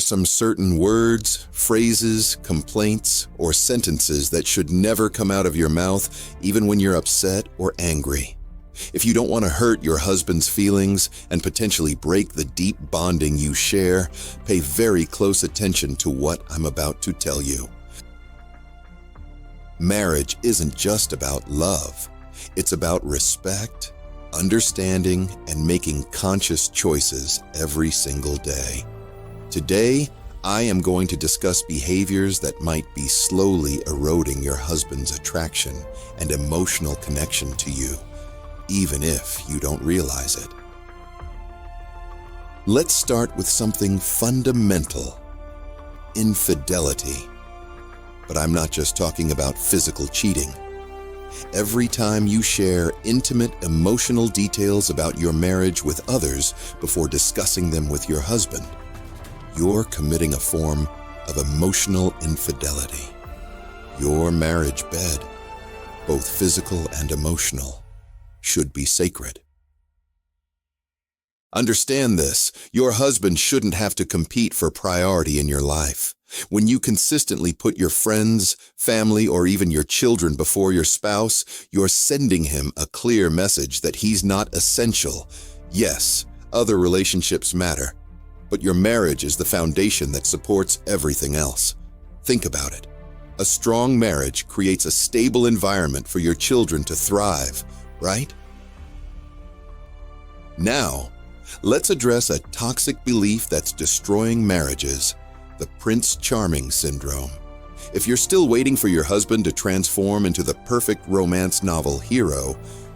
some certain words, phrases, complaints, or sentences that should never come out of your mouth, even when you're upset or angry. If you don't want to hurt your husband's feelings and potentially break the deep bonding you share, pay very close attention to what I'm about to tell you. Marriage isn't just about love. It's about respect, understanding, and making conscious choices every single day. Today, I am going to discuss behaviors that might be slowly eroding your husband's attraction and emotional connection to you, even if you don't realize it. Let's start with something fundamental: infidelity. But I'm not just talking about physical cheating. Every time you share intimate emotional details about your marriage with others before discussing them with your husband, you're committing a form of emotional infidelity. Your marriage bed, both physical and emotional, should be sacred. Understand this: your husband shouldn't have to compete for priority in your life. When you consistently put your friends, family, or even your children before your spouse, you're sending him a clear message that he's not essential. Yes, other relationships matter, but your marriage is the foundation that supports everything else. Think about it. A strong marriage creates a stable environment for your children to thrive, right? Now, let's address a toxic belief that's destroying marriages: the Prince Charming syndrome. If you're still waiting for your husband to transform into the perfect romance novel hero,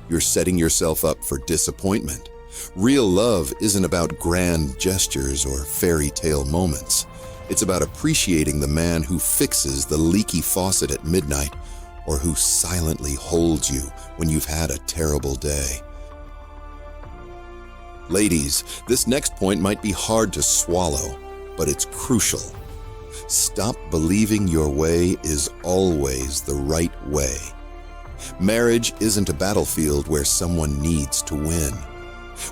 you're setting yourself up for disappointment. Real love isn't about grand gestures or fairy tale moments. It's about appreciating the man who fixes the leaky faucet at midnight, or who silently holds you when you've had a terrible day. Ladies, this next point might be hard to swallow, but it's crucial. Stop believing your way is always the right way. Marriage isn't a battlefield where someone needs to win.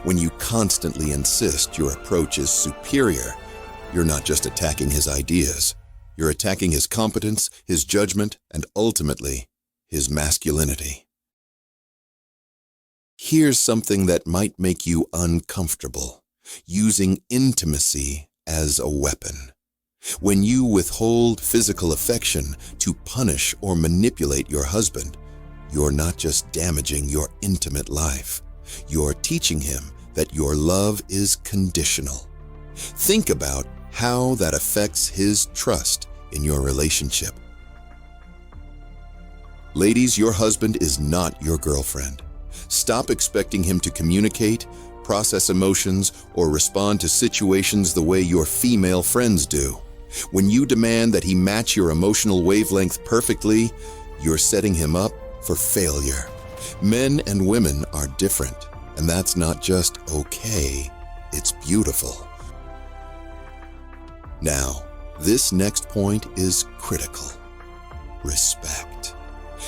When you constantly insist your approach is superior, you're not just attacking his ideas. You're attacking his competence, his judgment, and ultimately, his masculinity. Here's something that might make you uncomfortable: using intimacy as a weapon. When you withhold physical affection to punish or manipulate your husband, you're not just damaging your intimate life. You're teaching him that your love is conditional. Think about how that affects his trust in your relationship. Ladies, your husband is not your girlfriend. Stop expecting him to communicate, process emotions, or respond to situations the way your female friends do. When you demand that he match your emotional wavelength perfectly, you're setting him up for failure. Men and women are different, and that's not just okay, it's beautiful. Now, this next point is critical: respect.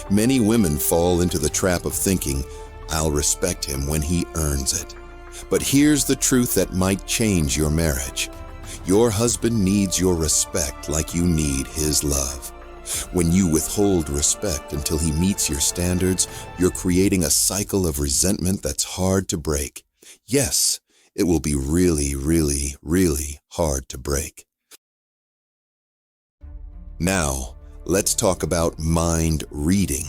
Many women fall into the trap of thinking, "I'll respect him when he earns it." But here's the truth that might change your marriage. Your husband needs your respect like you need his love. When you withhold respect until he meets your standards, you're creating a cycle of resentment that's hard to break. Yes, it will be really, really, really hard to break. Now, let's talk about mind reading.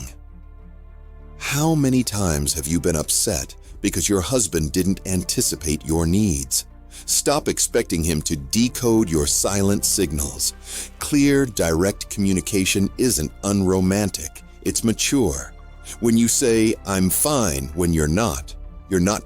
How many times have you been upset because your husband didn't anticipate your needs? Stop expecting him to decode your silent signals. Clear, direct communication isn't unromantic, it's mature. When you say, "I'm fine," when you're not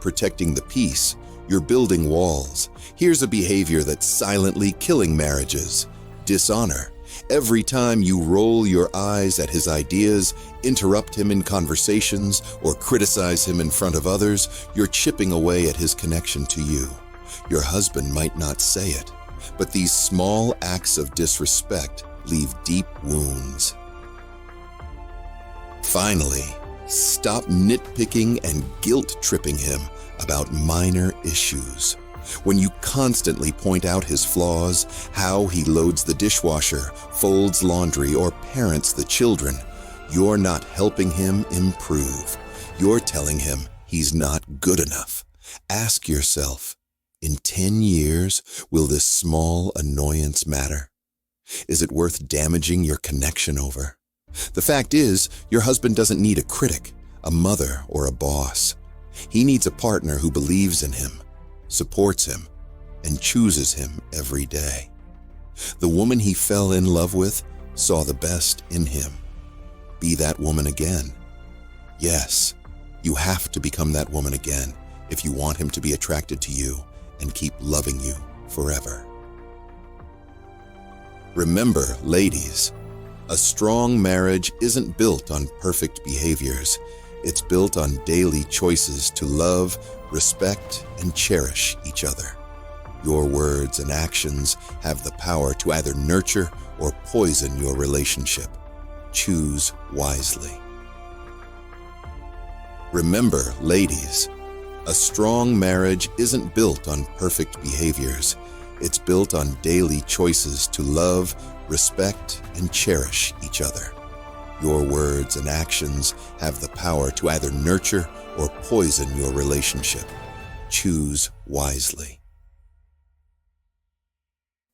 protecting the peace, you're building walls. Here's a behavior that's silently killing marriages: dishonor. Every time you roll your eyes at his ideas, interrupt him in conversations, or criticize him in front of others, you're chipping away at his connection to you. Your husband might not say it, but these small acts of disrespect leave deep wounds. Finally, stop nitpicking and guilt-tripping him about minor issues. When you constantly point out his flaws, how he loads the dishwasher, folds laundry, or parents the children, you're not helping him improve. You're telling him he's not good enough. Ask yourself, in 10 years, will this small annoyance matter? Is it worth damaging your connection over? The fact is, your husband doesn't need a critic, a mother, or a boss. He needs a partner who believes in him, supports him, and chooses him every day. The woman he fell in love with saw the best in him. Be that woman again. Yes, you have to become that woman again if you want him to be attracted to you and keep loving you forever. Remember, ladies, a strong marriage isn't built on perfect behaviors. It's built on daily choices to love, respect, and cherish each other. Your words and actions have the power to either nurture or poison your relationship. Choose wisely. Remember, ladies, a strong marriage isn't built on perfect behaviors. It's built on daily choices to love, respect, and cherish each other. Your words and actions have the power to either nurture or poison your relationship. Choose wisely.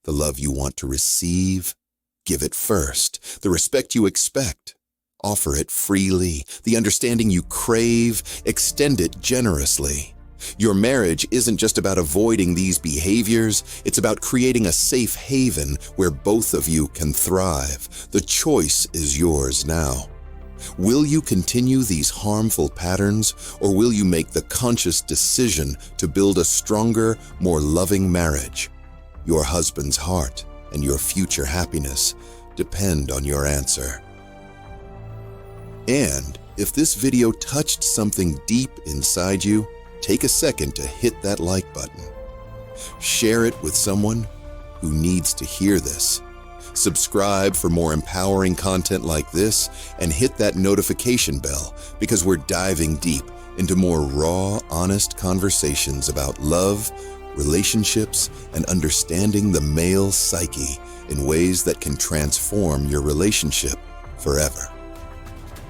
The love you want to receive, give it first. The respect you expect, offer it freely. The understanding you crave, extend it generously. Your marriage isn't just about avoiding these behaviors, it's about creating a safe haven where both of you can thrive. The choice is yours now. Will you continue these harmful patterns, or will you make the conscious decision to build a stronger, more loving marriage? Your husband's heart and your future happiness depend on your answer. And if this video touched something deep inside you, take a second to hit that like button. Share it with someone who needs to hear this. Subscribe for more empowering content like this and hit that notification bell, because we're diving deep into more raw, honest conversations about love, relationships, and understanding the male psyche in ways that can transform your relationship forever.